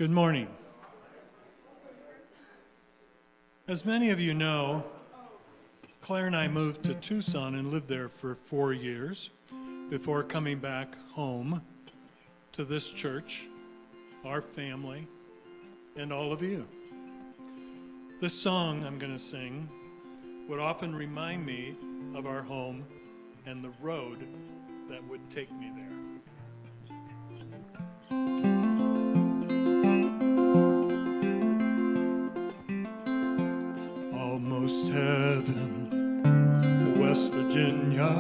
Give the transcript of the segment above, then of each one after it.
Good morning. As many of you know, Claire and I moved to Tucson and lived there for 4 years before coming back home to this church, our family, and all of you. This song I'm going to sing would often remind me of our home and the road that would take me there. Almost heaven, West Virginia,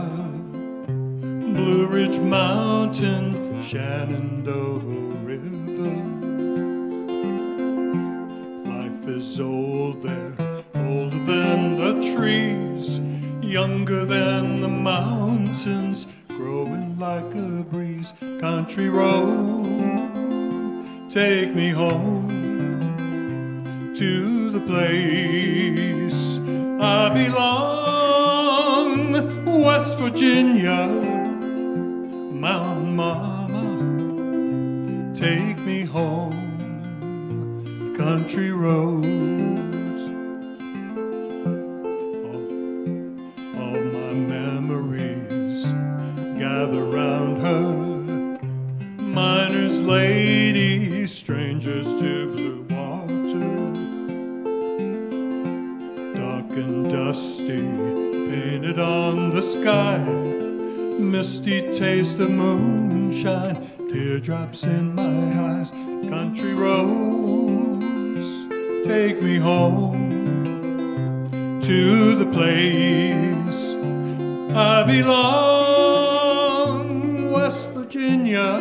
Blue Ridge Mountain, Shenandoah River. Life is old there, older than the trees, younger than the mountains, growing like a breeze. Country road, take me home to the place I belong. West Virginia, Mountain Mama, take me home. Country roads, all my memories gather round her. Miners, ladies, strangers to blue water, dark and dusty, painted on the sky, misty taste of moonshine, teardrops in my eyes. Country roads, take me home to the place I belong. West Virginia,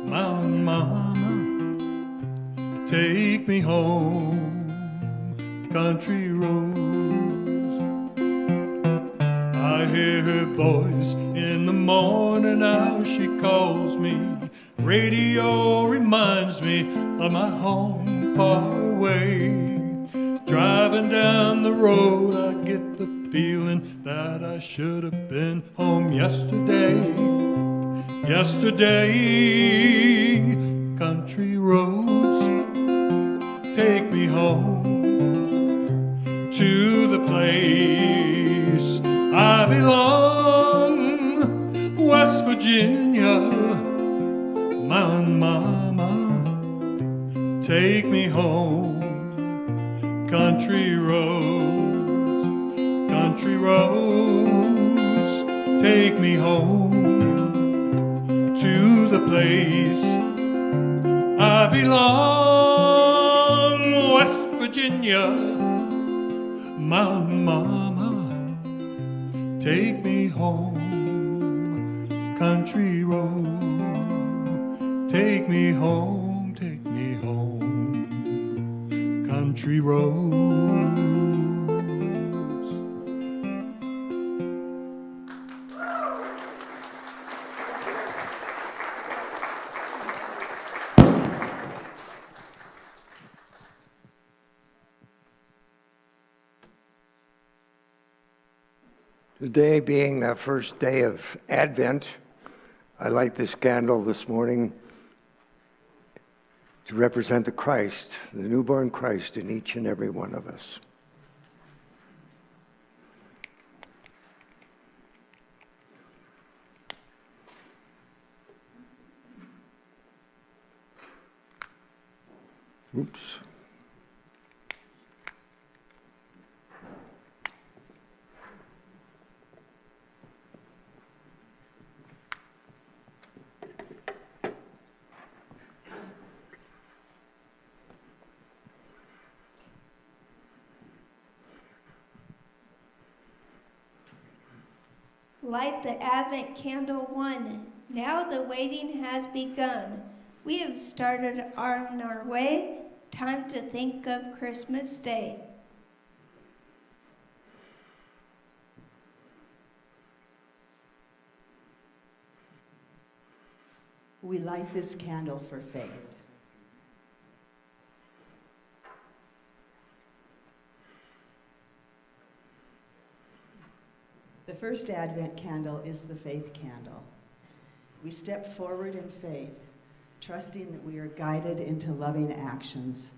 Mountain Mama, take me home. Country roads, I hear her voice in the morning hour, she calls me. Radio reminds me of my home far away. Driving down the road, I get the feeling that I should have been home yesterday. Yesterday, country roads, take me home to the place I belong. West Virginia, Mountain Mama, take me home. Country roads, take me home to the place I belong. West Virginia, Mountain Mama, take me home. Country road, take me home, take me home. Country roads. Today being the first day of Advent, I light this candle this morning to represent the Christ, the newborn Christ in each and every one of us. Oops. Light the Advent candle one. Now the waiting has begun. We have started on our way. Time to think of Christmas Day. We light this candle for faith. The first Advent candle is the faith candle. We step forward in faith trusting that we are guided into loving actions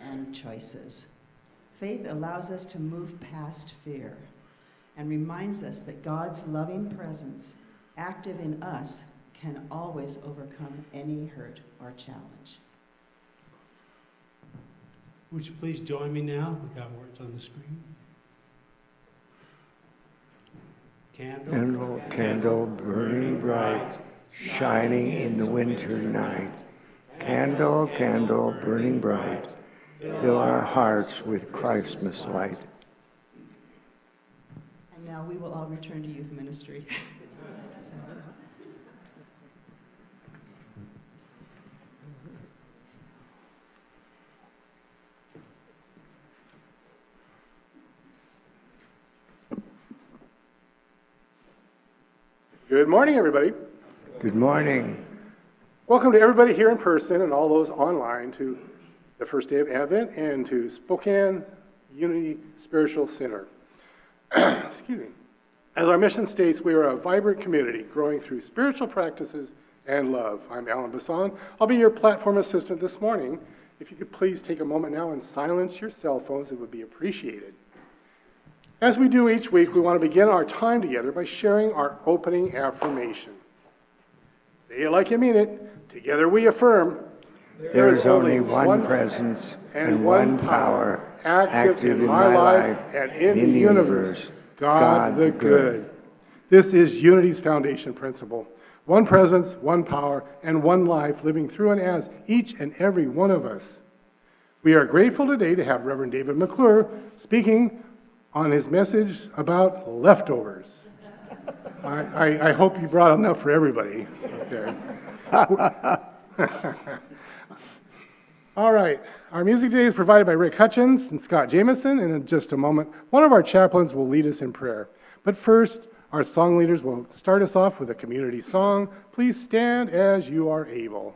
and choices. Faith allows us to move past fear and reminds us that God's loving presence, active in us, can always overcome any hurt or challenge. Would you please join me now? We've got words on the screen. Candle, Candle, candle, burning bright, shining in the winter night. Candle, candle, burning bright, fill our hearts with Christmas light. And now we will all return to youth ministry. Good morning, everybody. Good morning. Welcome to everybody here in person and all those online to the first day of Advent and to Spokane Unity Spiritual Center. Excuse me. As our mission states, we are a vibrant community growing through spiritual practices and love. I'm Alan Basson. I'll be your platform assistant this morning. If you could please take a moment now and silence your cell phones, it would be appreciated. As we do each week, we want to begin our time together by sharing our opening affirmation. Say it like you mean it. Together we affirm, There is only one presence and one power active in my life and in the universe, God the good. This is Unity's foundation principle. One presence, one power, and one life living through and as each and every one of us. We are grateful today to have Reverend David McClure speaking on his message about leftovers. I hope you brought enough for everybody. Okay. All right. Our music today is provided by Rick Hutchins and Scott Jameson, and in just a moment, one of our chaplains will lead us in prayer. But first, our song leaders will start us off with a community song. Please stand as you are able.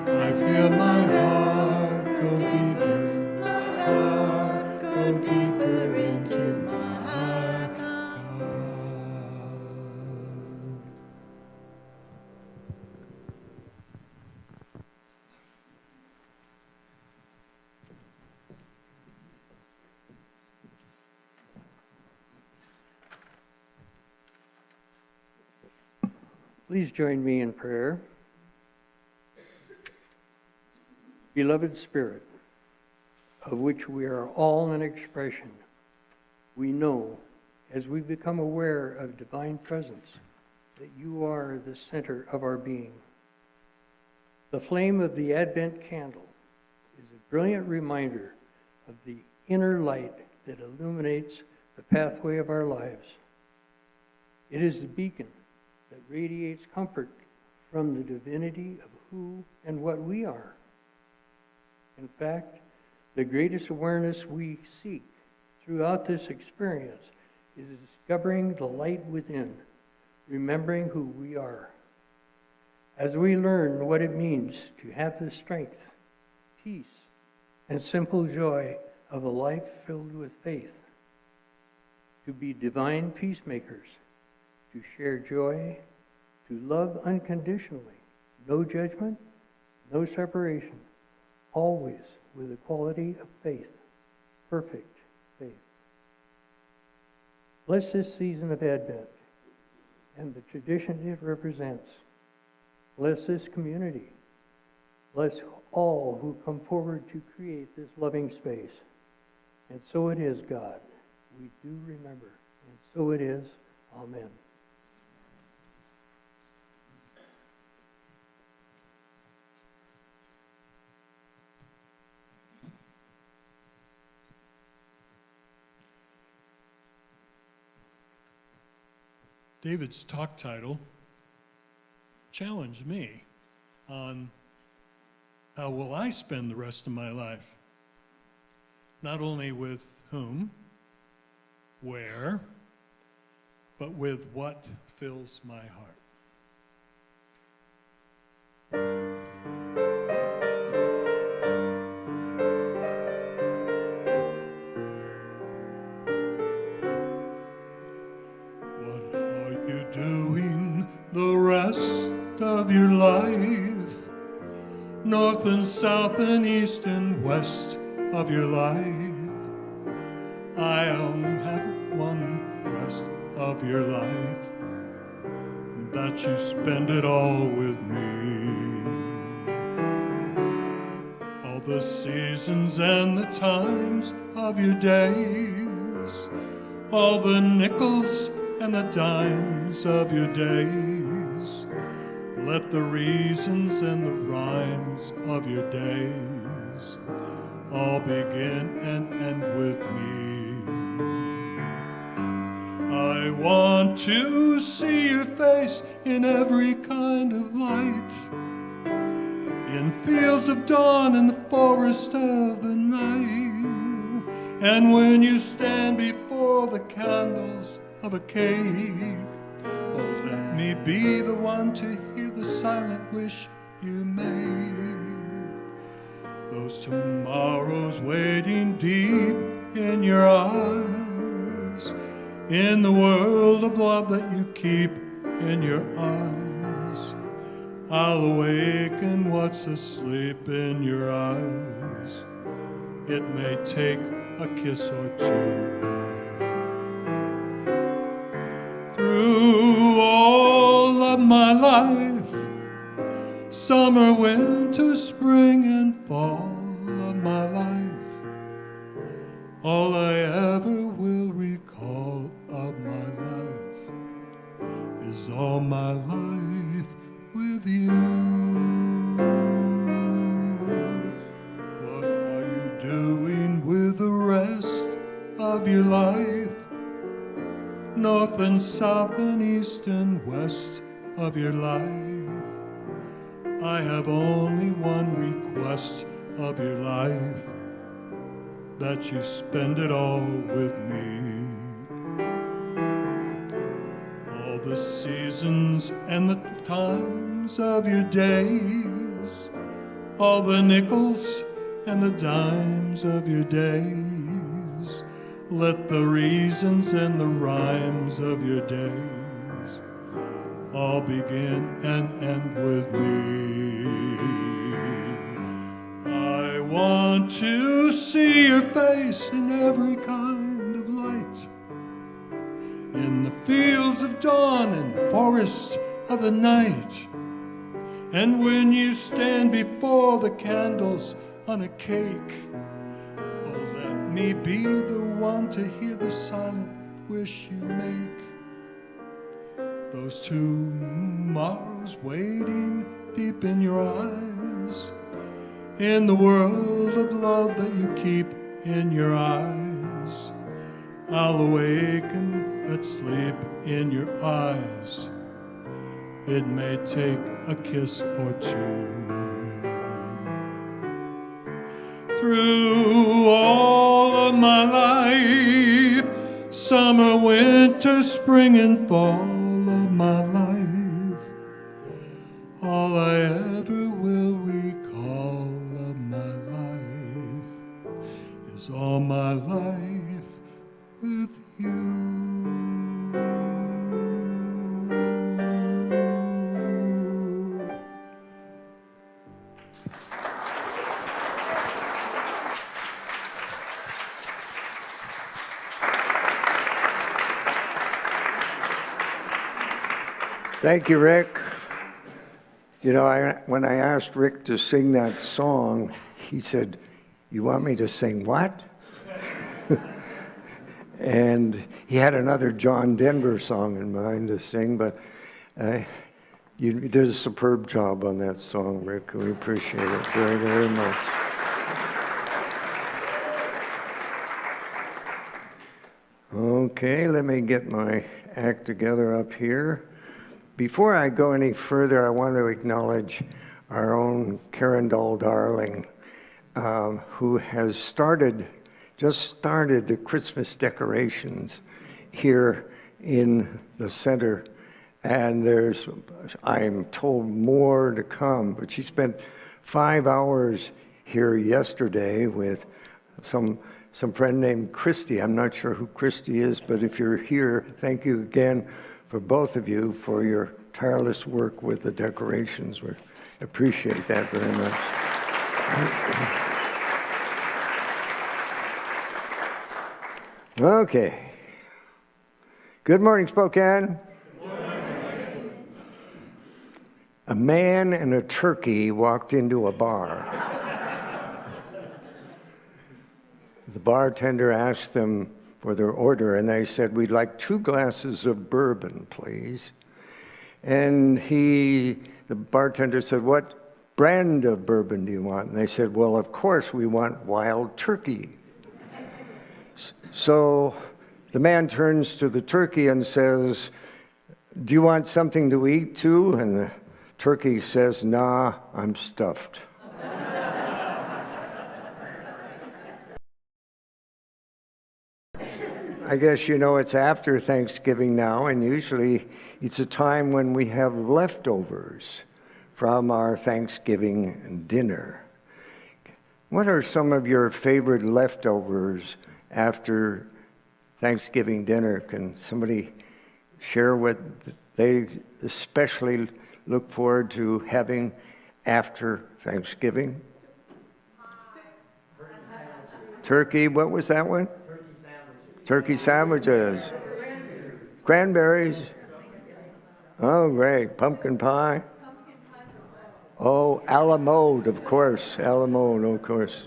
I feel my heart Please join me in prayer. Beloved Spirit, of which we are all an expression, we know, as we become aware of divine presence, that you are the center of our being. The flame of the Advent candle is a brilliant reminder of the inner light that illuminates the pathway of our lives. It is the beacon that radiates comfort from the divinity of who and what we are. In fact, the greatest awareness we seek throughout this experience is discovering the light within, remembering who we are. As we learn what it means to have the strength, peace, and simple joy of a life filled with faith, to be divine peacemakers, to share joy, to love unconditionally, no judgment, no separation, always with the quality of faith, perfect faith. Bless this season of Advent and the tradition it represents. Bless this community. Bless all who come forward to create this loving space. And so it is, God. We do remember. And so it is. Amen. David's talk title challenged me on how will I spend the rest of my life? Not only with whom, where, but with what fills my heart. What are you doing the rest of your life? North and south and east and west of your life. I only have one rest of your life, that you spend it all with me. All the seasons and the times of your days, all the nickels and the dimes of your days. Let the reasons and the rhymes of your days all begin and end with me. I want to see your face in every kind of light, in fields of dawn and the forest of the night. And when you stand before the candles of a cave, oh, let me be the one to hear the silent wish you made. Those tomorrows waiting deep in your eyes, in the world of love that you keep in your eyes. I'll awaken what's asleep in your eyes. It may take a kiss or two. Through all of my life, summer, winter, spring, and fall of my life, all I ever will recall of my life is all my life with you. What are you doing with the rest of your life? North and south and east and west of your life. I have only one request of your life, that you spend it all with me. All the seasons and the times of your days, all the nickels and the dimes of your days. Let the reasons and the rhymes of your days all begin and end with me. I want to see your face in every kind of light, in the fields of dawn and forests of the night. And when you stand before the candles on a cake, oh, let me be the one to hear the silent wish you make. Those tomorrows waiting deep in your eyes, in the world of love that you keep in your eyes. I'll awaken that sleep in your eyes. It may take a kiss or two. Through all of my life, summer, winter, spring, and fall of my life, all I ever will recall of my life is all my life with you. Thank you, Rick. You know, when I asked Rick to sing that song, he said, "You want me to sing what?" And he had another John Denver song in mind to sing, but you did a superb job on that song, Rick. We appreciate it very, very much. Okay, let me get my act together up here. Before I go any further, I want to acknowledge our own Karen Dahl Darling, who has just started the Christmas decorations here in the center. And I'm told, more to come. But she spent 5 hours here yesterday with some friend named Christy. I'm not sure who Christy is, but if you're here, thank you again for both of you for your tireless work with the decorations. We appreciate that very much. Okay. Good morning, Spokane. Good morning. A man and a turkey walked into a bar. The bartender asked them for their order, and they said, "We'd like 2 glasses of bourbon, please." And the bartender said, "What brand of bourbon do you want?" And they said, "Well, of course, we want Wild Turkey." So the man turns to the turkey and says, "Do you want something to eat too?" And the turkey says, "Nah, I'm stuffed." I guess you know it's after Thanksgiving now, and usually it's a time when we have leftovers from our Thanksgiving dinner. What are some of your favorite leftovers after Thanksgiving dinner? Can somebody share what they especially look forward to having after Thanksgiving? Turkey, what was that one? Turkey sandwiches. Cranberries. Oh, great. Pumpkin pie. Oh, a la mode, of course. A la mode, of course.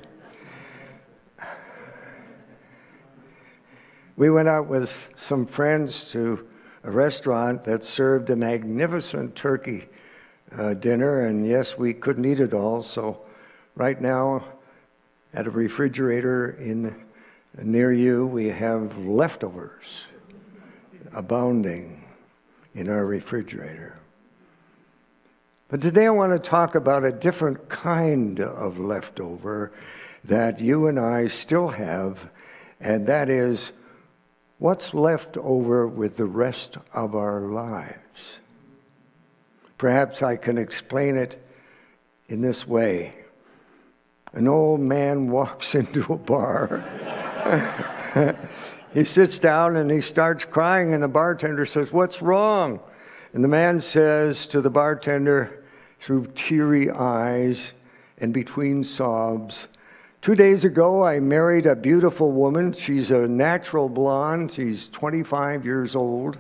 We went out with some friends to a restaurant that served a magnificent turkey dinner, and yes, we couldn't eat it all, so right now at a refrigerator near you, we have leftovers abounding in our refrigerator. But today I want to talk about a different kind of leftover that you and I still have, and that is what's left over with the rest of our lives. Perhaps I can explain it in this way. An old man walks into a bar. He sits down and he starts crying, and the bartender says, "What's wrong?" And the man says to the bartender through teary eyes and between sobs, "2 days ago I married a beautiful woman. She's a natural blonde. She's 25 years old,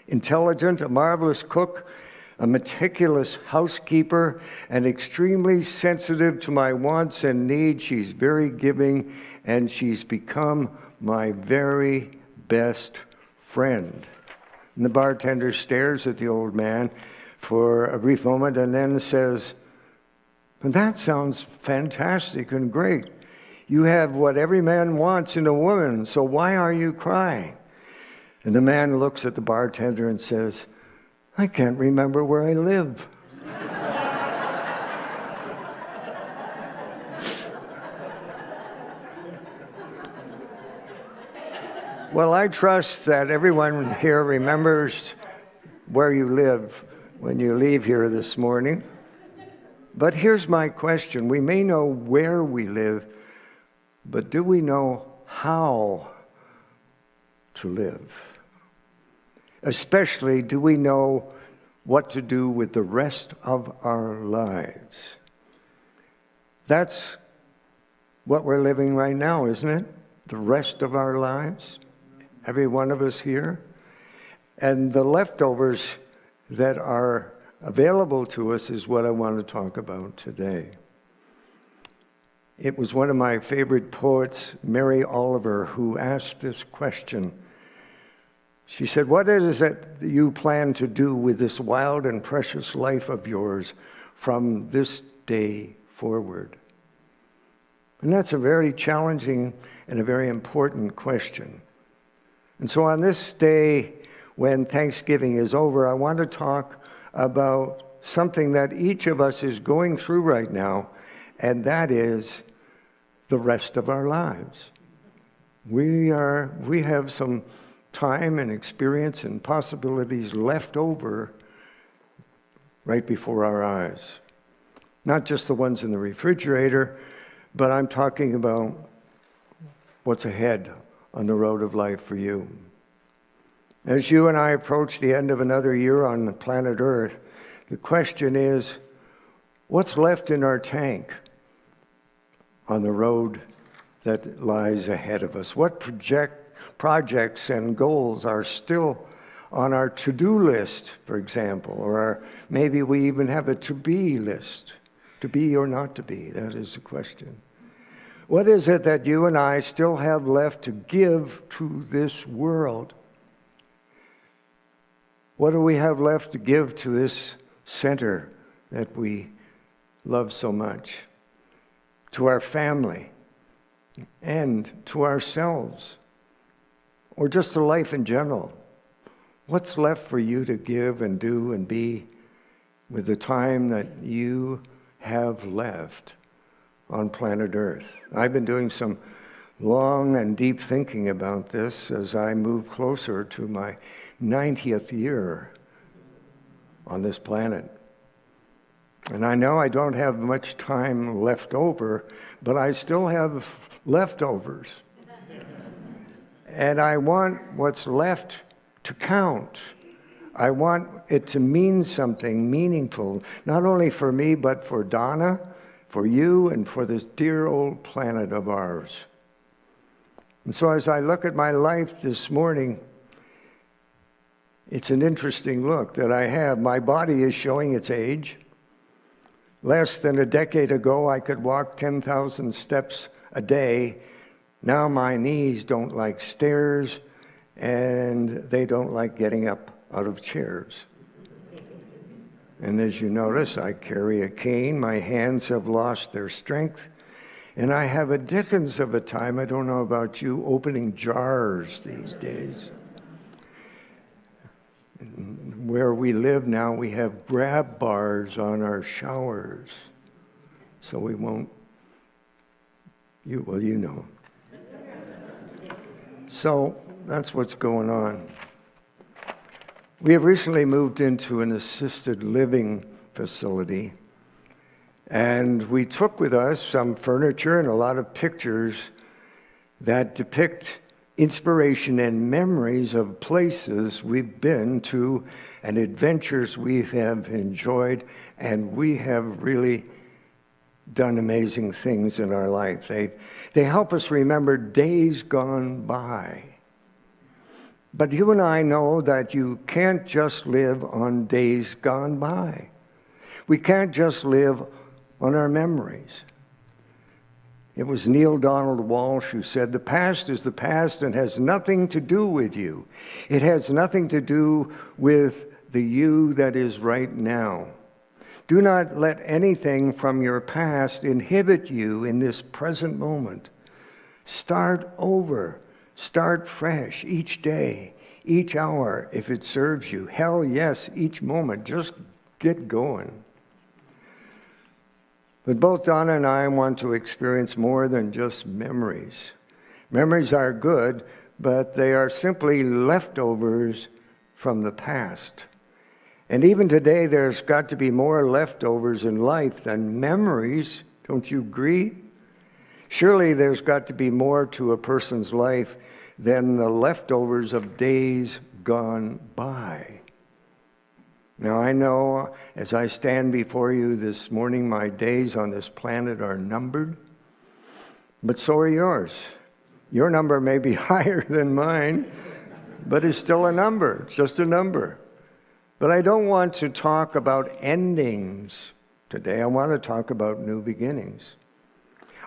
intelligent, a marvelous cook, a meticulous housekeeper, and extremely sensitive to my wants and needs. She's very giving, and she's become my very best friend. And the bartender stares at the old man for a brief moment and then says, "That sounds fantastic and great. You have what every man wants in a woman, so why are you crying?" And the man looks at the bartender and says, "I can't remember where I live." Well, I trust that everyone here remembers where you live when you leave here this morning. But here's my question. We may know where we live, but do we know how to live? Especially, do we know what to do with the rest of our lives? That's what we're living right now, isn't it? The rest of our lives. Every one of us here. And the leftovers that are available to us is what I want to talk about today. It was one of my favorite poets, Mary Oliver, who asked this question. She said, "What is it you plan to do with this wild and precious life of yours from this day forward?" And that's a very challenging and a very important question. And so on this day, when Thanksgiving is over, I want to talk about something that each of us is going through right now, and that is the rest of our lives. We have some time and experience and possibilities left over right before our eyes. Not just the ones in the refrigerator, but I'm talking about what's ahead on the road of life for you. As you and I approach the end of another year on planet Earth, the question is, what's left in our tank on the road that lies ahead of us? What projects and goals are still on our to-do list, for example, or maybe we even have a to-be list, to be or not to be? That is the question. What is it that you and I still have left to give to this world? What do we have left to give to this center that we love so much? To our family and to ourselves, or just to life in general? What's left for you to give and do and be with the time that you have left on planet Earth? I've been doing some long and deep thinking about this as I move closer to my 90th year on this planet. And I know I don't have much time left over, but I still have leftovers. And I want what's left to count. I want it to mean something meaningful, not only for me, but for Donna, for you, and for this dear old planet of ours. And so as I look at my life this morning, it's an interesting look that I have. My body is showing its age. Less than a decade ago, I could walk 10,000 steps a day. Now my knees don't like stairs, and they don't like getting up out of chairs. And as you notice, I carry a cane. My hands have lost their strength. And I have a dickens of a time, I don't know about you, opening jars these days. Where we live now, we have grab bars on our showers. So we won't, you know. So that's what's going on. We have recently moved into an assisted living facility, and we took with us some furniture and a lot of pictures that depict inspiration and memories of places we've been to and adventures we have enjoyed, and we have really done amazing things in our life. They help us remember days gone by. But you and I know that you can't just live on days gone by. We can't just live on our memories. It was Neil Donald Walsh who said, "The past is the past and has nothing to do with you. It has nothing to do with the you that is right now. Do not let anything from your past inhibit you in this present moment. Start over. Start fresh each day, each hour, if it serves you. Hell yes, each moment. Just get going." But both Donna and I want to experience more than just memories. Memories are good, but they are simply leftovers from the past. And even today, there's got to be more leftovers in life than memories. Don't you agree? Surely there's got to be more to a person's life than the leftovers of days gone by. Now, I know as I stand before you this morning, my days on this planet are numbered, but so are yours. Your number may be higher than mine, but it's still a number. It's just a number. But I don't want to talk about endings today. I want to talk about new beginnings.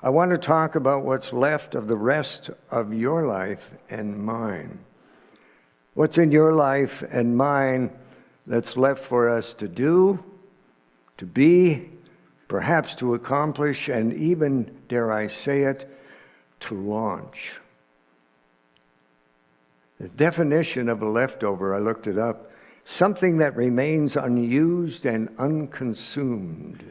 I want to talk about what's left of the rest of your life and mine. What's in your life and mine that's left for us to do, to be, perhaps to accomplish, and even, dare I say it, to launch. The definition of a leftover, I looked it up, something that remains unused and unconsumed.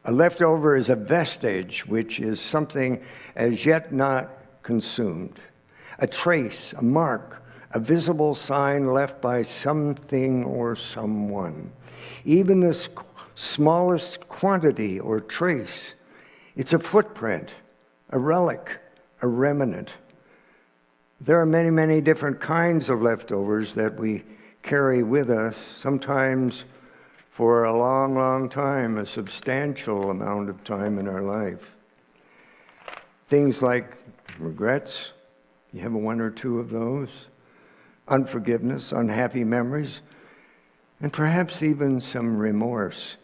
A leftover is a vestige, which is something as yet not consumed. A trace, a mark, a visible sign left by something or someone. Even the smallest quantity or trace, it's a footprint, a relic, a remnant. There are many, many different kinds of leftovers that we carry with us, sometimes for a long, long time, a substantial amount of time in our life. Things like regrets, you have one or two of those, unforgiveness, unhappy memories, and perhaps even some remorse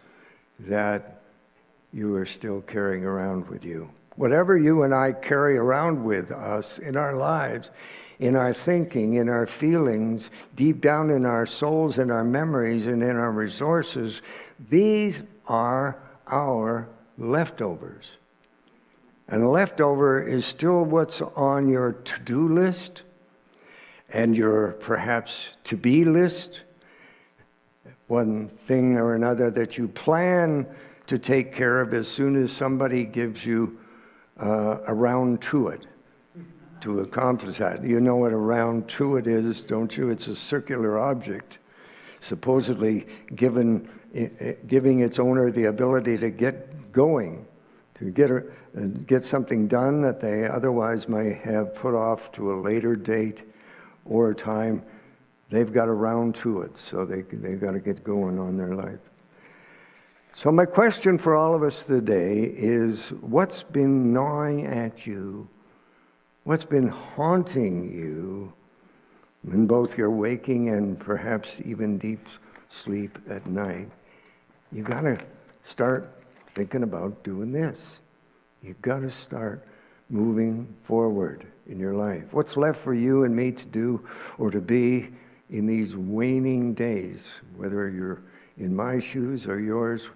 that you are still carrying around with you. Whatever you and I carry around with us in our lives, in our thinking, in our feelings, deep down in our souls, in our memories, and in our resources, these are our leftovers. And a leftover is still what's on your to-do list and your perhaps to-be list, one thing or another that you plan to take care of as soon as somebody gives you a round to it to accomplish that. You know what a round to it is, don't you? It's a circular object, supposedly giving its owner the ability to get going, to get something done that they otherwise might have put off to a later date or time. They've got a round to it, so they've got to get going on their life. So my question for all of us today is, what's been gnawing at you? What's been haunting you in both your waking and perhaps even deep sleep at night? You've got to start thinking about doing this. You've got to start moving forward in your life. What's left for you and me to do or to be in these waning days, whether you're in my shoes or yours?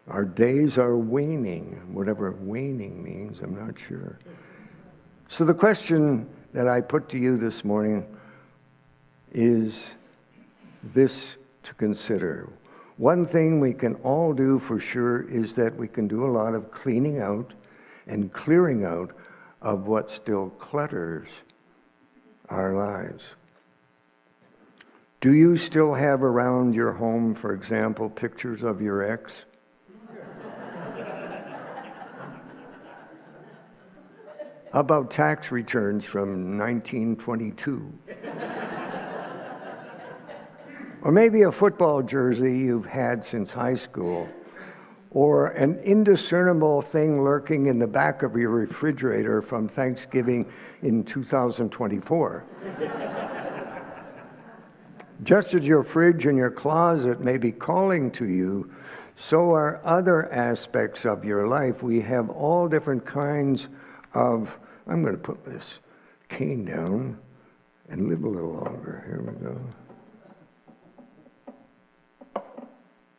Our days are waning. Whatever waning means, I'm not sure. So the question that I put to you this morning is this to consider. One thing we can all do for sure is that we can do a lot of cleaning out and clearing out of what still clutters our lives. Do you still have around your home, for example, pictures of your ex? How about tax returns from 1922? Or maybe a football jersey you've had since high school, or an indiscernible thing lurking in the back of your refrigerator from Thanksgiving in 2024. Just as your fridge and your closet may be calling to you, so are other aspects of your life. We have all different kinds of, I'm going to put this cane down and live a little longer. Here we go.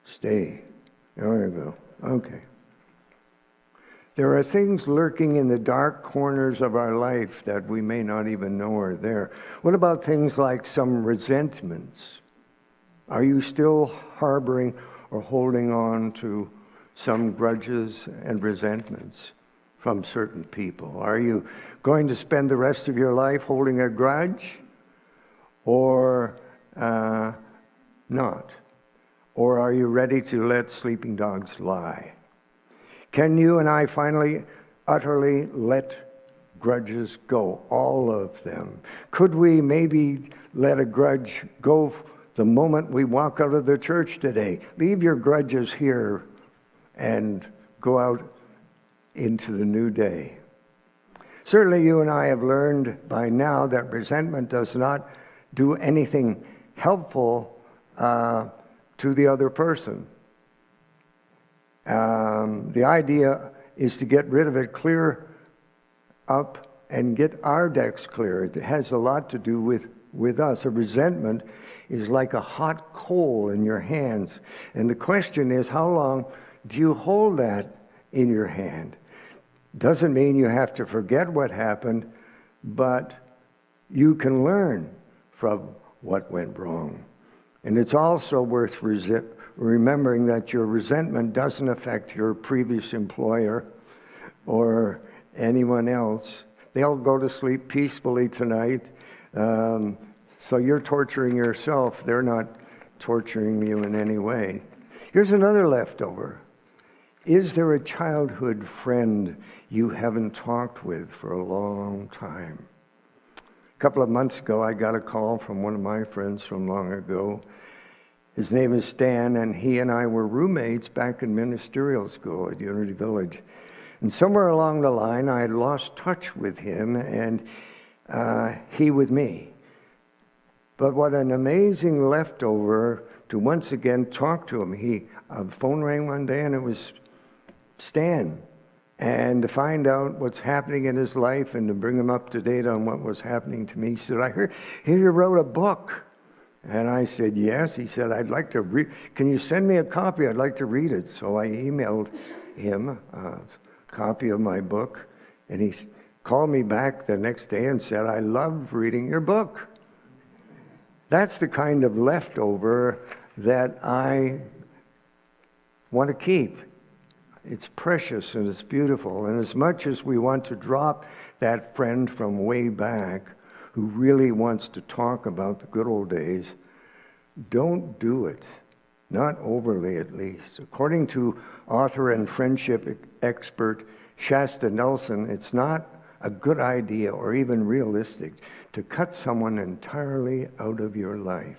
Stay. There we go. Okay. There are things lurking in the dark corners of our life that we may not even know are there. What about things like some resentments? Are you still harboring or holding on to some grudges and resentments from certain people? Are you going to spend the rest of your life holding a grudge or not? Or are you ready to let sleeping dogs lie? Can you and I finally, utterly let grudges go, all of them? Could we maybe let a grudge go the moment we walk out of the church today? Leave your grudges here and go out into the new day. Certainly you and I have learned by now that resentment does not do anything helpful to the other person. The idea is to get rid of it, clear up, and get our decks clear. It has a lot to do with us. A resentment is like a hot coal in your hands. And the question is, how long do you hold that in your hand? Doesn't mean you have to forget what happened, but you can learn from what went wrong. And it's also worth remembering that your resentment doesn't affect your previous employer or anyone else. They'll go to sleep peacefully tonight. So you're torturing yourself. They're not torturing you in any way. Here's another leftover. Is there a childhood friend you haven't talked with for a long time? A couple of months ago, I got a call from one of my friends from long ago. His name is Stan, and he and I were roommates back in ministerial school at Unity Village. And somewhere along the line, I had lost touch with him and he with me. But what an amazing leftover to once again talk to him. The phone rang one day, and it was Stan. And to find out what's happening in his life and to bring him up to date on what was happening to me. He said, I hear you wrote a book. And I said, yes. He said, I'd like to read. Can you send me a copy? I'd like to read it. So I emailed him a copy of my book. And he called me back the next day and said, I love reading your book. That's the kind of leftover that I want to keep. It's precious and it's beautiful. And as much as we want to drop that friend from way back who really wants to talk about the good old days, don't do it. Not overly, at least. According to author and friendship expert Shasta Nelson, it's not a good idea or even realistic to cut someone entirely out of your life,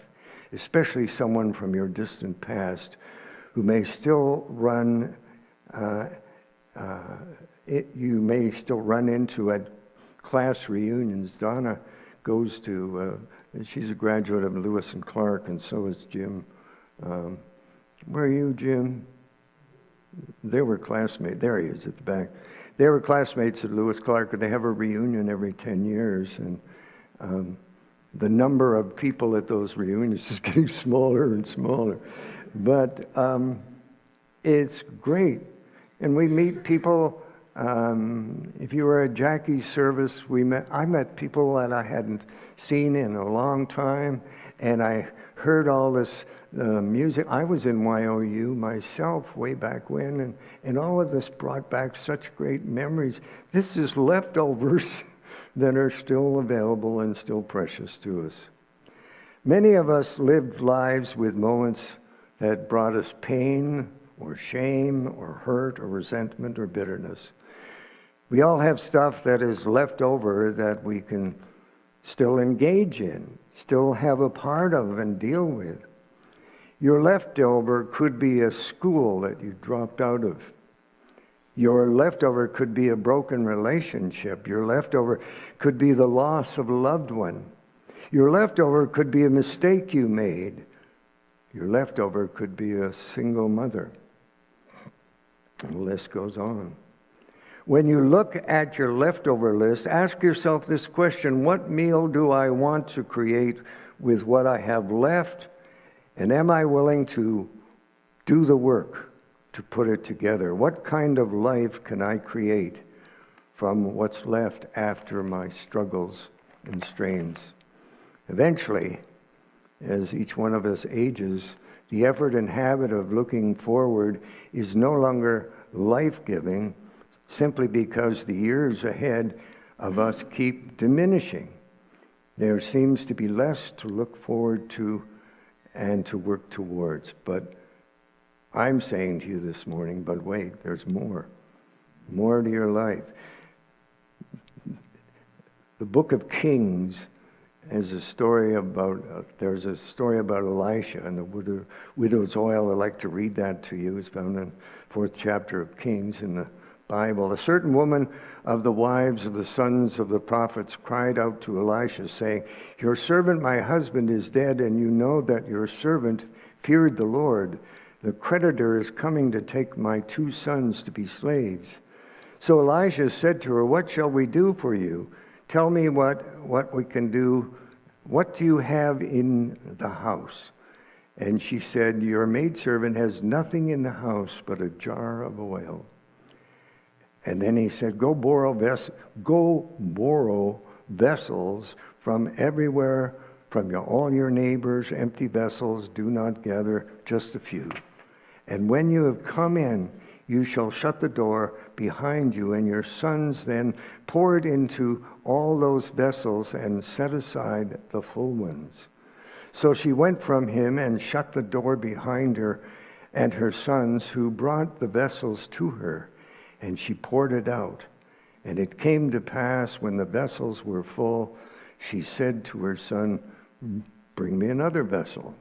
especially someone from your distant past who may still run you may still run into at class reunions. Donna goes to, she's a graduate of Lewis and Clark, and so is Jim. Where are you, Jim? They were classmates. There he is at the back. They were classmates at Lewis Clark, and they have a reunion every 10 years. And the number of people at those reunions is getting smaller and smaller. But it's great. And we meet people. If you were at Jackie's service, I met people that I hadn't seen in a long time, and I heard all this music. I was in YOU myself way back when, and all of this brought back such great memories. This is leftovers that are still available and still precious to us. Many of us lived lives with moments that brought us pain or shame or hurt or resentment or bitterness. We all have stuff that is left over that we can still engage in, still have a part of and deal with. Your leftover could be a school that you dropped out of. Your leftover could be a broken relationship. Your leftover could be the loss of a loved one. Your leftover could be a mistake you made. Your leftover could be a single mother. And the list goes on. When you look at your leftover list, ask yourself this question: what meal do I want to create with what I have left? And am I willing to do the work to put it together? What kind of life can I create from what's left after my struggles and strains? Eventually, as each one of us ages, the effort and habit of looking forward is no longer life-giving, simply because the years ahead of us keep diminishing. There seems to be less to look forward to and to work towards. But I'm saying to you this morning, but wait, there's more. More to your life. The book of Kings is a story about, there's a story about Elisha and the widow's oil. I'd like to read that to you. It's found in the 4th chapter of Kings in the Bible. A certain woman of the wives of the sons of the prophets cried out to Elisha, saying, "Your servant, my husband, is dead, and you know that your servant feared the Lord. The creditor is coming to take my 2 sons to be slaves." So Elisha said to her, "What shall we do for you? Tell me what we can do. What do you have in the house?" And she said, "Your maidservant has nothing in the house but a jar of oil." And then he said, Go borrow vessels from everywhere, from all your neighbors, empty vessels. Do not gather just a few. And when you have come in, you shall shut the door behind you, and your sons then pour it into all those vessels and set aside the full ones. So she went from him and shut the door behind her and her sons, who brought the vessels to her. And she poured it out. And it came to pass, when the vessels were full, she said to her son, "Bring me another vessel."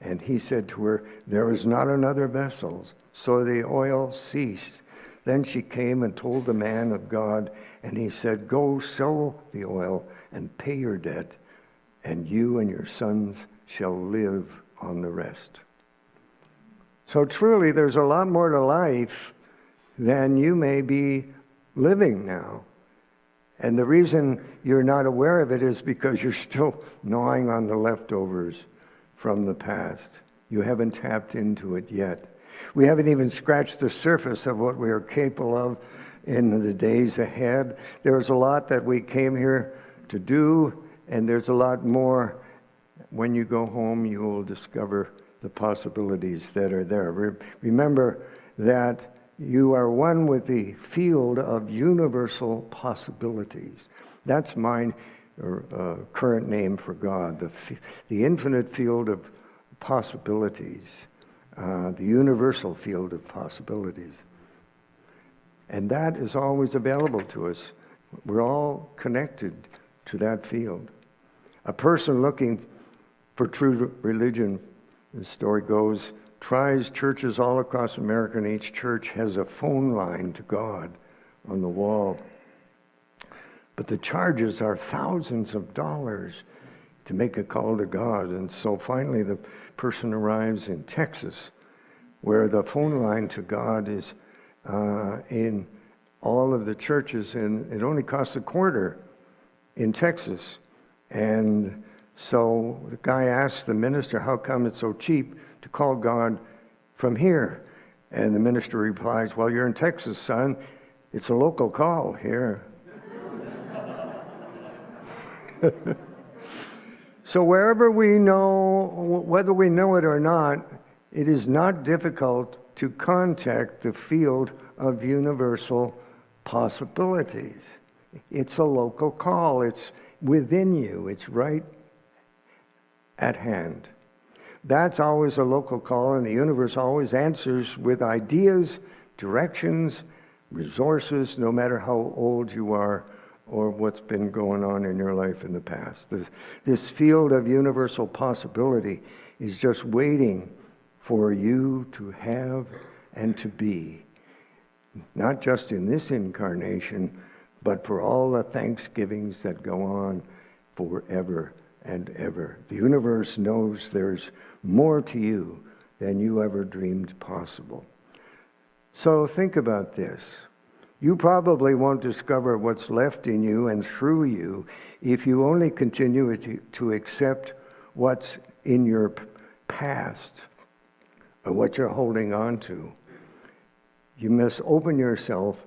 And he said to her, "There is not another vessel." So the oil ceased. Then she came and told the man of God, and he said, "Go sell the oil and pay your debt, and you and your sons shall live on the rest." So truly, there's a lot more to life than you may be living now. And the reason you're not aware of it is because you're still gnawing on the leftovers from the past. You haven't tapped into it yet. We haven't even scratched the surface of what we are capable of in the days ahead. There's a lot that we came here to do, and there's a lot more. When you go home, you will discover the possibilities that are there. Remember that you are one with the field of universal possibilities. That's my current name for God, the infinite field of possibilities, the universal field of possibilities. And that is always available to us. We're all connected to that field. A person looking for true religion, the story goes, tries churches all across America, and each church has a phone line to God on the wall. But the charges are thousands of dollars to make a call to God. And so finally the person arrives in Texas, where the phone line to God is in all of the churches, and it only costs a quarter in Texas. And so the guy asks the minister, "How come it's so cheap to call God from here?" And the minister replies, "Well, you're in Texas, son. It's a local call here." So wherever we know, whether we know it or not, it is not difficult to contact the field of universal possibilities. It's a local call. It's within you. It's right at hand. That's always a local call, and the universe always answers with ideas, directions, resources, no matter how old you are or what's been going on in your life in the past. This field of universal possibility is just waiting for you to have and to be, not just in this incarnation, but for all the thanksgivings that go on forever and ever. The universe knows there's more to you than you ever dreamed possible. So think about this. You probably won't discover what's left in you and through you if you only continue to accept what's in your past or what you're holding on to. You must open yourself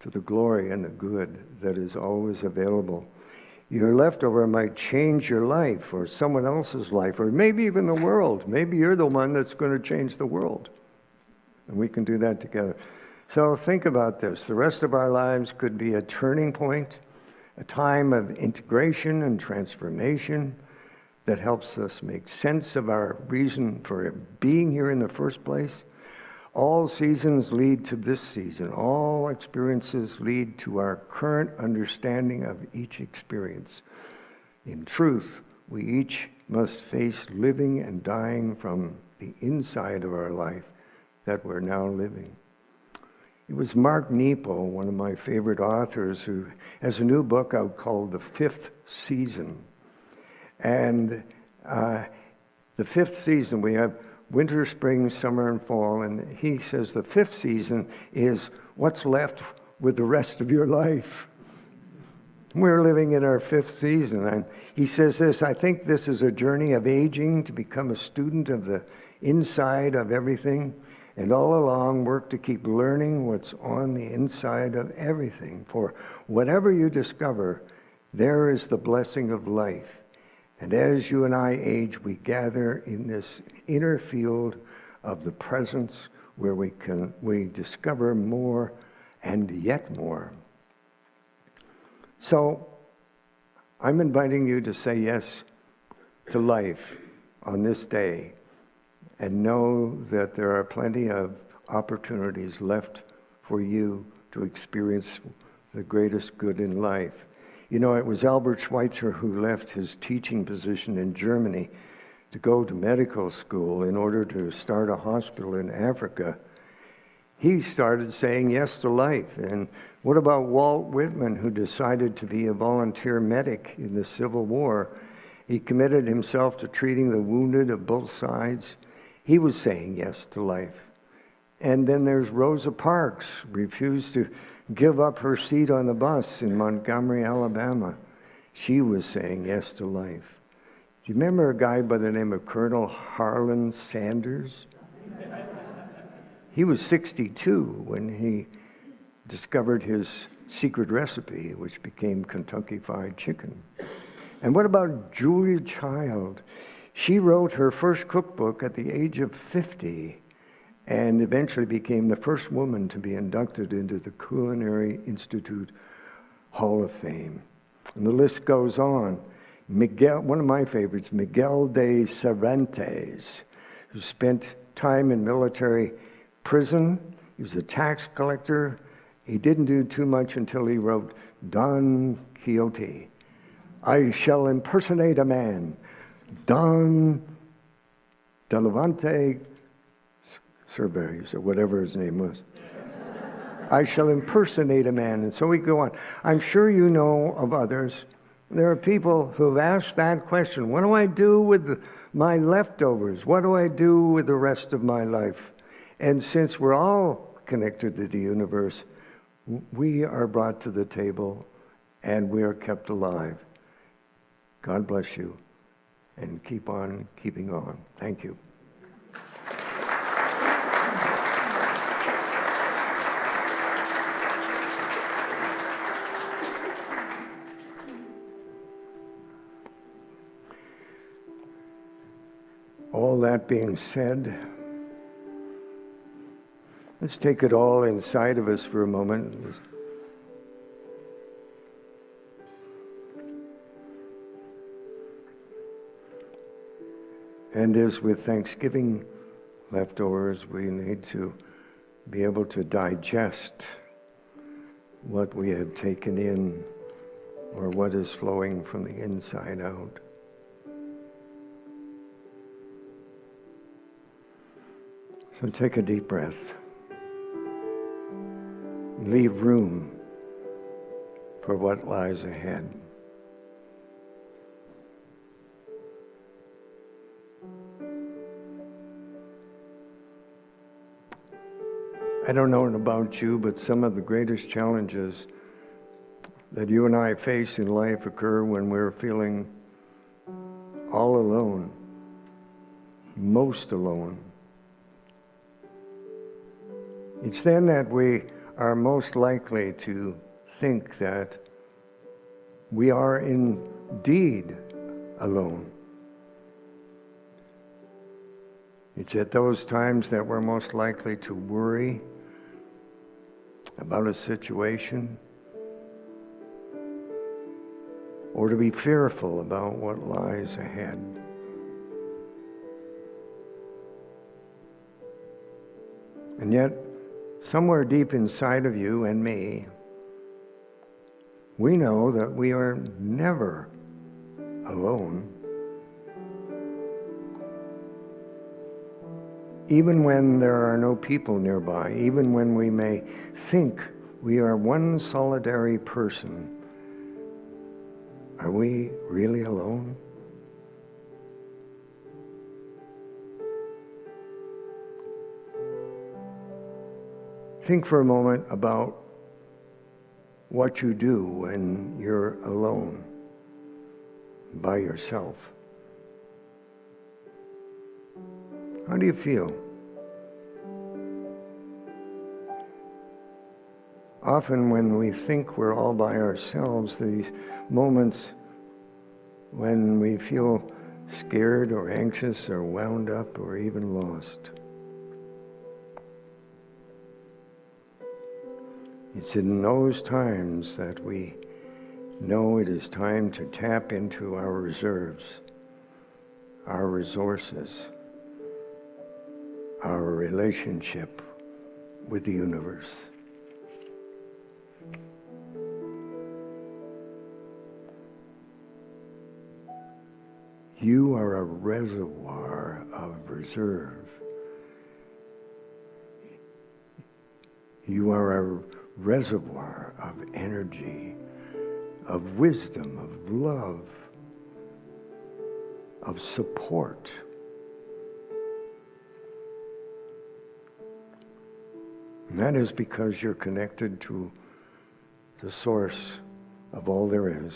to the glory and the good that is always available. Your leftover might change your life or someone else's life or maybe even the world. Maybe you're the one that's going to change the world. And we can do that together. So think about this. The rest of our lives could be a turning point, a time of integration and transformation that helps us make sense of our reason for being here in the first place. All seasons lead to this season. All experiences lead to our current understanding of each experience. In truth, we each must face living and dying from the inside of our life that we're now living. It was Mark Nepo, one of my favorite authors, who has a new book out called The Fifth Season. And the fifth season, we have winter, spring, summer, and fall. And he says the fifth season is what's left with the rest of your life. We're living in our fifth season. And he says this, I think this is a journey of aging to become a student of the inside of everything. And all along, work to keep learning what's on the inside of everything. For whatever you discover, there is the blessing of life. And as you and I age, we gather in this inner field of the presence where we discover more and yet more. So, I'm inviting you to say yes to life on this day. And know that there are plenty of opportunities left for you to experience the greatest good in life. You know, it was Albert Schweitzer who left his teaching position in Germany to go to medical school in order to start a hospital in Africa. He started saying yes to life. And what about Walt Whitman, who decided to be a volunteer medic in the Civil War? He committed himself to treating the wounded of both sides. He was saying yes to life. And then there's Rosa Parks, refused to give up her seat on the bus in Montgomery, Alabama. She was saying yes to life. Do you remember a guy by the name of Colonel Harlan Sanders? He was 62 when he discovered his secret recipe, which became Kentucky Fried Chicken. And what about Julia Child? She wrote her first cookbook at the age of 50 and eventually became the first woman to be inducted into the Culinary Institute Hall of Fame. And the list goes on. One of my favorites, Miguel de Cervantes, who spent time in military prison. He was a tax collector. He didn't do too much until he wrote Don Quixote. I shall impersonate a man. Don de Levante Cervantes, or whatever his name was. I shall impersonate a man. And so we go on. I'm sure you know of others. There are people who've asked that question. What do I do with my leftovers? What do I do with the rest of my life? And since we're all connected to the universe, we are brought to the table and we are kept alive. God bless you. And keep on keeping on. Thank you. All that being said, let's take it all inside of us for a moment. And as with Thanksgiving leftovers, we need to be able to digest what we have taken in or what is flowing from the inside out. So take a deep breath. Leave room for what lies ahead. I don't know about you, but some of the greatest challenges that you and I face in life occur when we're feeling all alone, most alone. It's then that we are most likely to think that we are indeed alone. It's at those times that we're most likely to worry about a situation or to be fearful about what lies ahead. And yet, somewhere deep inside of you and me, we know that we are never alone. Even when there are no people nearby, even when we may think we are one solitary person, are we really alone? Think for a moment about what you do when you're alone, by yourself. How do you feel? Often when we think we're all by ourselves, these moments when we feel scared or anxious or wound up or even lost. It's in those times that we know it is time to tap into our reserves, our resources, our relationship with the universe. You are a reservoir of reserve. You are a reservoir of energy, of wisdom, of love, of support. And that is because you're connected to the source of all there is.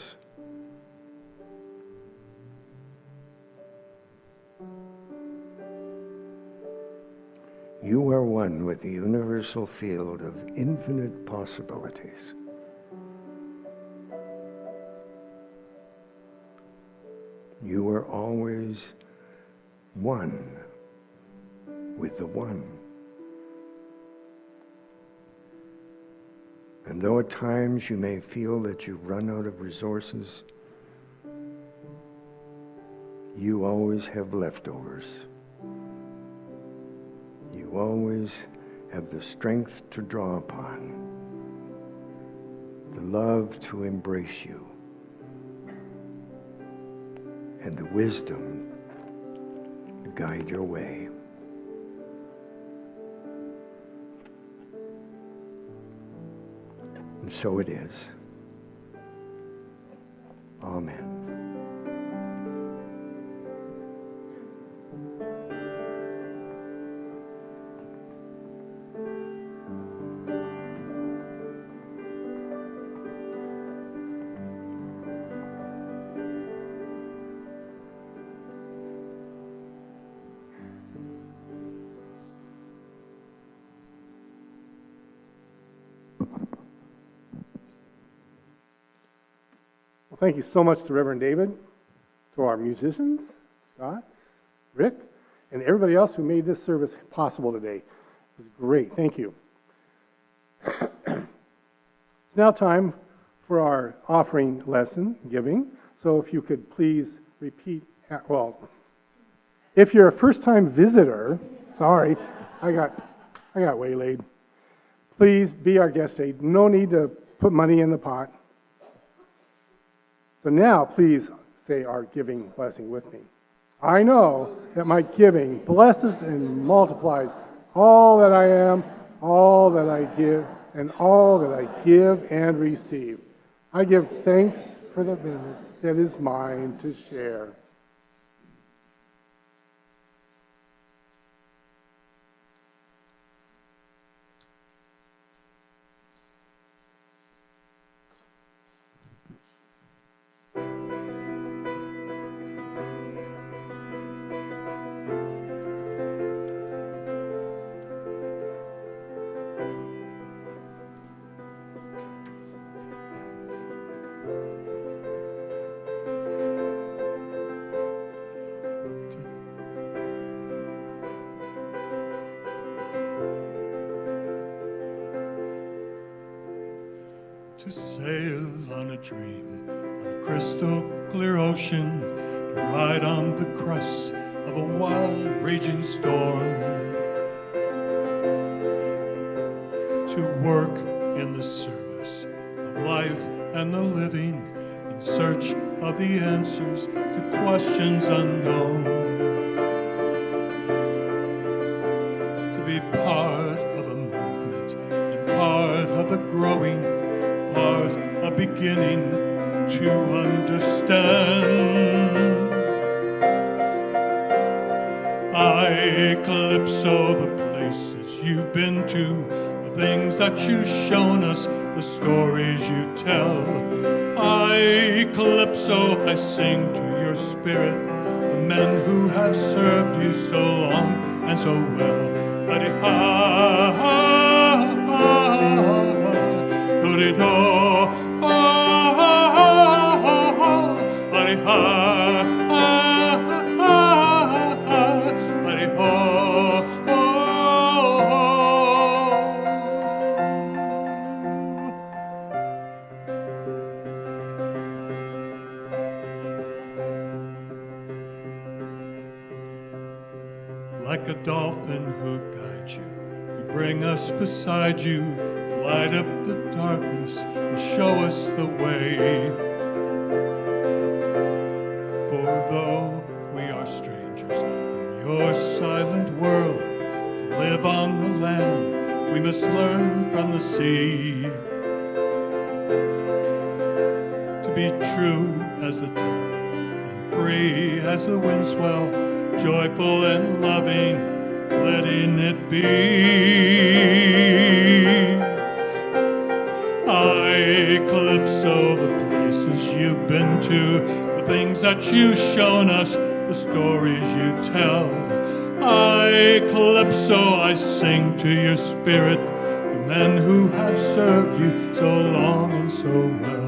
You are one with the universal field of infinite possibilities. You are always one with the one. And though at times you may feel that you've run out of resources, you always have leftovers. You always have the strength to draw upon, the love to embrace you, and the wisdom to guide your way. And so it is. Amen. Thank you so much to Reverend David, to our musicians, Scott, Rick, and everybody else who made this service possible today. It was great. Thank you. It's now time for our offering lesson giving. So if you could please repeat, if you're a first-time visitor, sorry, I got waylaid. Please be our guest aid. No need to put money in the pot. So now, please say our giving blessing with me. I know that my giving blesses and multiplies all that I am, all that I give, and all that I give and receive. I give thanks for the minutes that is mine to share. To sail on a dream, on a crystal clear ocean, to ride on the crest of a wild raging storm, to work in the service of life and the living, in search of the answers to questions unknown, to be part of a movement and part of the growing, part of beginning to understand. I calypso the places you've been to, the things that you've shown us, the stories you tell. I calypso, I sing to your spirit, the men who have served you so long and so well. Like a dolphin who guides you, you bring us beside you, light up the darkness and show us the way. For though we are strangers in your silent world, to live on the land, we must learn from the sea. To be true as the tide and free as the wind swell, joyful and loving, letting it be. I calypso the places you've been to, the things that you've shown us, the stories you tell. I calypso, I sing to your spirit, the men who have served you so long and so well.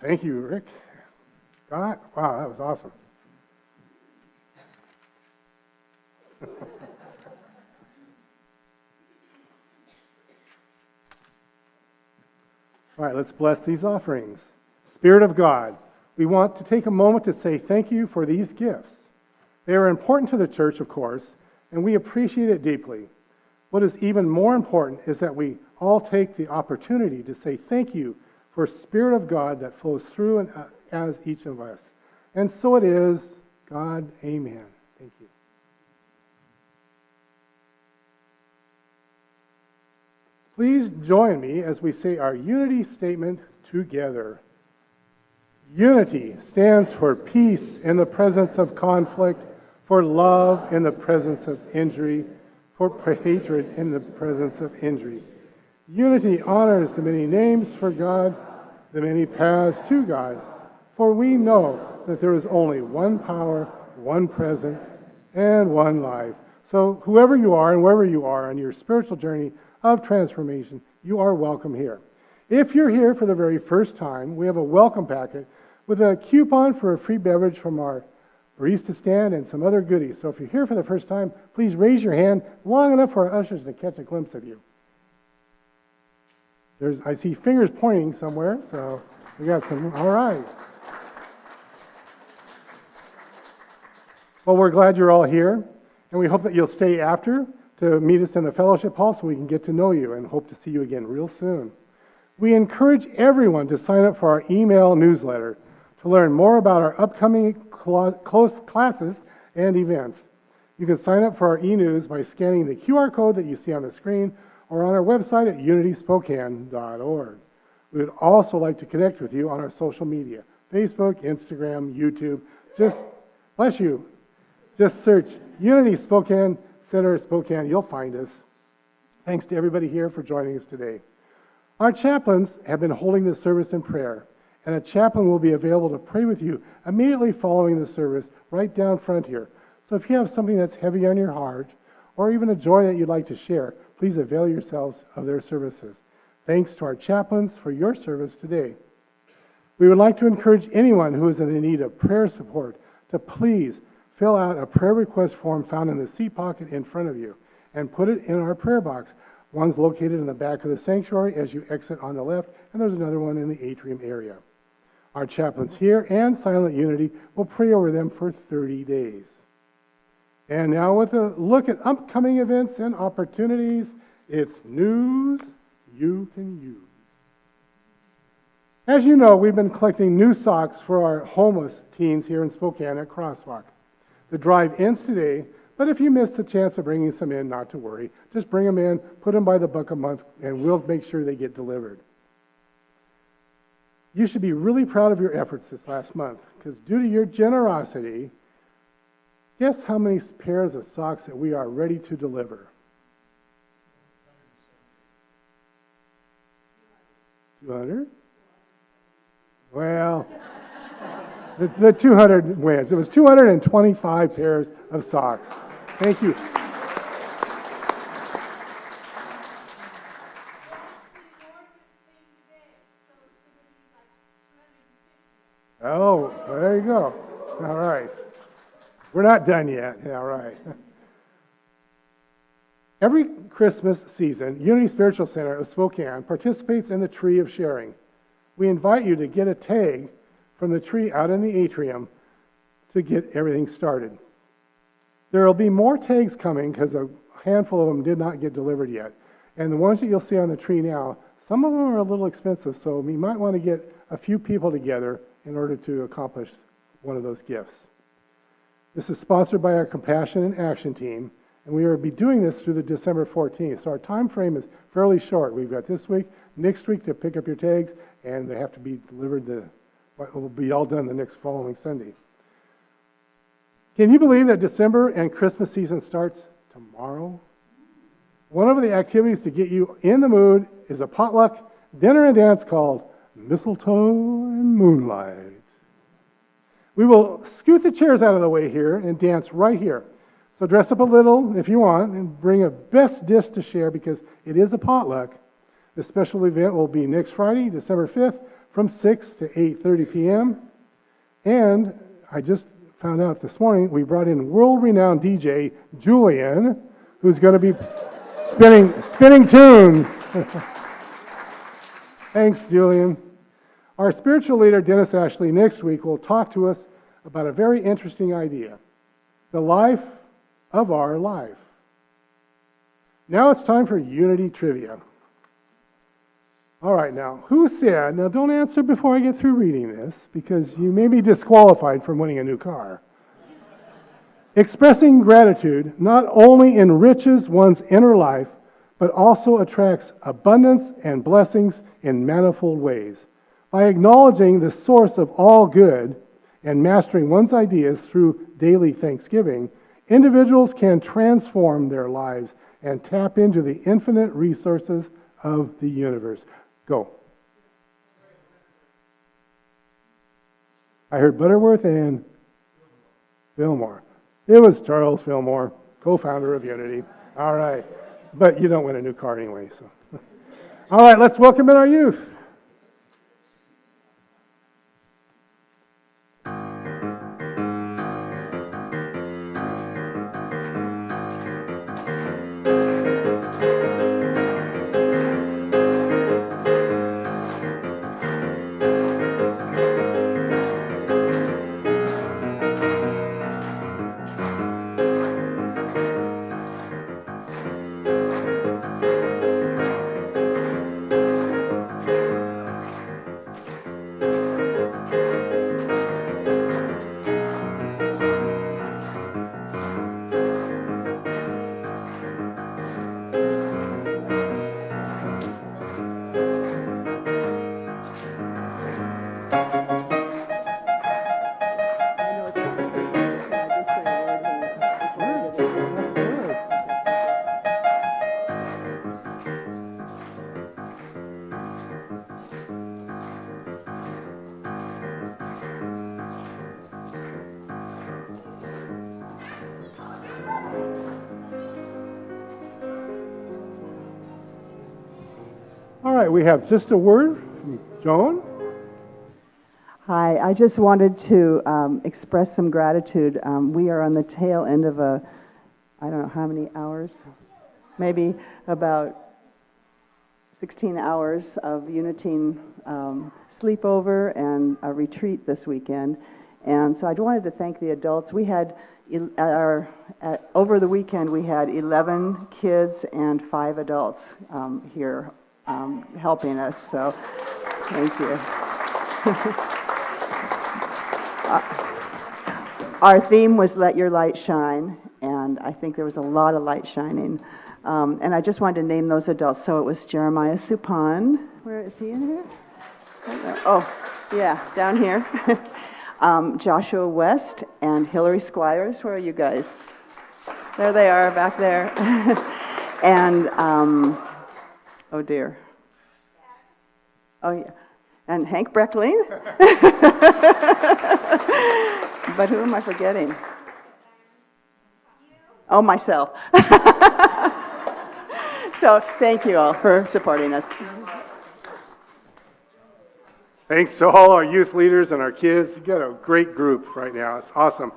Thank you, Rick. Scott, wow, that was awesome. All right, let's bless these offerings. Spirit of God, we want to take a moment to say thank you for these gifts. They are important to the church, of course, and we appreciate it deeply. What is even more important is that we all take the opportunity to say thank you for Spirit of God that flows through and as each of us. And so it is, God, amen. Thank you. Please join me as we say our unity statement together. Unity stands for peace in the presence of conflict, for love in the presence of injury, for hatred in the presence of injury. Unity honors the many names for God, the many paths to God, for we know that there is only one power, one presence, and one life. So whoever you are and wherever you are on your spiritual journey of transformation, you are welcome here. If you're here for the very first time, we have a welcome packet with a coupon for a free beverage from our barista stand and some other goodies. So if you're here for the first time, please raise your hand long enough for our ushers to catch a glimpse of you. I see fingers pointing somewhere, so we got some. All right. Well, we're glad you're all here, and we hope that you'll stay after to meet us in the fellowship hall so we can get to know you and hope to see you again real soon. We encourage everyone to sign up for our email newsletter to learn more about our upcoming close classes and events. You can sign up for our e-news by scanning the QR code that you see on the screen or on our website at unityspokane.org. We would also like to connect with you on our social media, Facebook, Instagram, YouTube. Bless you, just search Unity Spokane Center Spokane. You'll find us. Thanks to everybody here for joining us today. Our chaplains have been holding this service in prayer, and a chaplain will be available to pray with you immediately following the service right down front here. So if you have something that's heavy on your heart, or even a joy that you'd like to share, please avail yourselves of their services. Thanks to our chaplains for your service today. We would like to encourage anyone who is in need of prayer support to please fill out a prayer request form found in the seat pocket in front of you and put it in our prayer box. One's located in the back of the sanctuary as you exit on the left, and there's another one in the atrium area. Our chaplains here and Silent Unity will pray over them for 30 days. And now with a look at upcoming events and opportunities, it's news you can use. As you know, we've been collecting new socks for our homeless teens here in Spokane at Crosswalk. The drive ends today, but if you missed the chance of bringing some in, not to worry. Just bring them in, put them by the buck a month, and we'll make sure they get delivered. You should be really proud of your efforts this last month, because due to your generosity, guess how many pairs of socks that we are ready to deliver? 200? Well, the 200 wins. It was 225 pairs of socks. Thank you. Oh, there you go. All right. We're not done yet. Yeah, all right. Every Christmas season, Unity Spiritual Center of Spokane participates in the Tree of Sharing. We invite you to get a tag from the tree out in the atrium to get everything started. There will be more tags coming because a handful of them did not get delivered yet. And the ones that you'll see on the tree now, some of them are a little expensive, so we might want to get a few people together in order to accomplish one of those gifts. This is sponsored by our Compassion and Action team, and we will be doing this through the December 14th. So our time frame is fairly short. We've got this week, next week to pick up your tags, and they have to be delivered. Will be all done the next following Sunday. Can you believe that December and Christmas season starts tomorrow? One of the activities to get you in the mood is a potluck dinner and dance called Mistletoe and Moonlight. We will scoot the chairs out of the way here and dance right here. So dress up a little if you want and bring a best dish to share because it is a potluck. The special event will be next Friday, December 5th from 6 to 8:30 p.m. And I just found out this morning we brought in world-renowned DJ Julian, who's going to be spinning tunes. Thanks, Julian. Our spiritual leader, Dennis Ashley, next week will talk to us about a very interesting idea, the life of our life. Now it's time for Unity Trivia. All right, now, who said, now don't answer before I get through reading this, because you may be disqualified from winning a new car. Expressing gratitude not only enriches one's inner life, but also attracts abundance and blessings in manifold ways. By acknowledging the source of all good and mastering one's ideas through daily thanksgiving, individuals can transform their lives and tap into the infinite resources of the universe. Go. I heard Butterworth and Fillmore. It was Charles Fillmore, co-founder of Unity. All right. But you don't win a new car anyway. So, all right, let's welcome in our youth. All right, we have just a word from Joan. Hi, I just wanted to express some gratitude. We are on the tail end of I don't know how many hours, maybe about 16 hours of Unity sleepover and a retreat this weekend. And so I wanted to thank the adults. We had, over the weekend, we had 11 kids and 5 adults here helping us. So thank you. Our theme was Let Your Light Shine, and I think there was a lot of light shining. And I just wanted to name those adults. So it was Jeremiah Supan. Where is he in here? Oh, yeah, down here. Joshua West and Hillary Squires. Where are you guys? There they are, back there. And, oh dear. Oh, yeah. And Hank Breckling. But who am I forgetting? Oh, myself. So thank you all for supporting us. Thanks to all our youth leaders and our kids. You got a great group right now. It's awesome.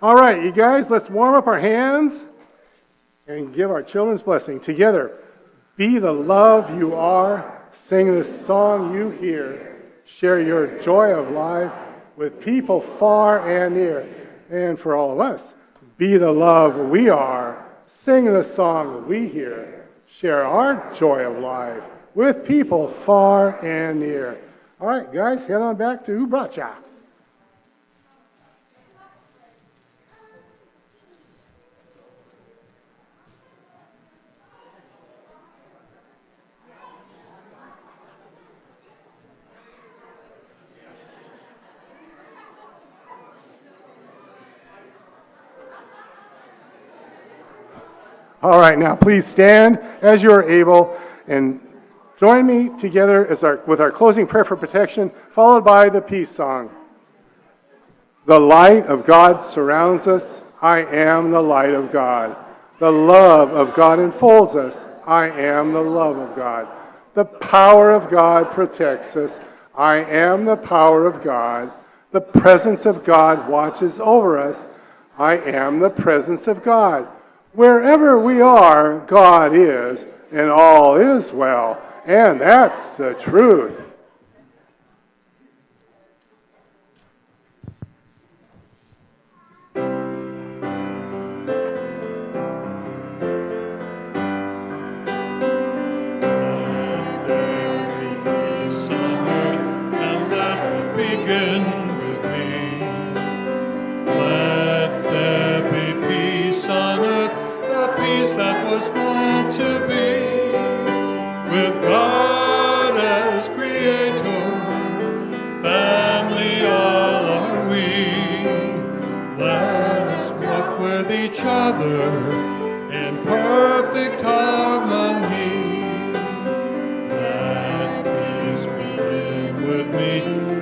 All right, you guys, let's warm up our hands and give our children's blessing together. Be the love you are. Sing this song you hear. Share your joy of life with people far and near. And for all of us, be the love we are. Sing the song we hear. Share our joy of life with people far and near. All right, guys, head on back to Ubracha. All right, now please stand as you are able and join me together with our closing prayer for protection, followed by the peace song. The light of God surrounds us. I am the light of God. The love of God enfolds us. I am the love of God. The power of God protects us. I am the power of God. The presence of God watches over us. I am the presence of God. Wherever we are, God is, and all is well. And that's the truth. with each other in perfect harmony. Let peace begin with me.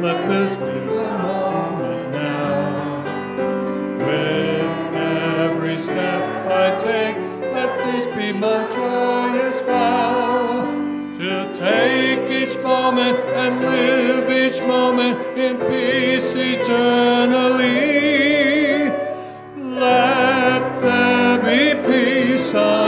Let this be the moment now. With every step I take, let this be my joyous vow. To take each moment and live each moment in peace eternally. Let there be peace on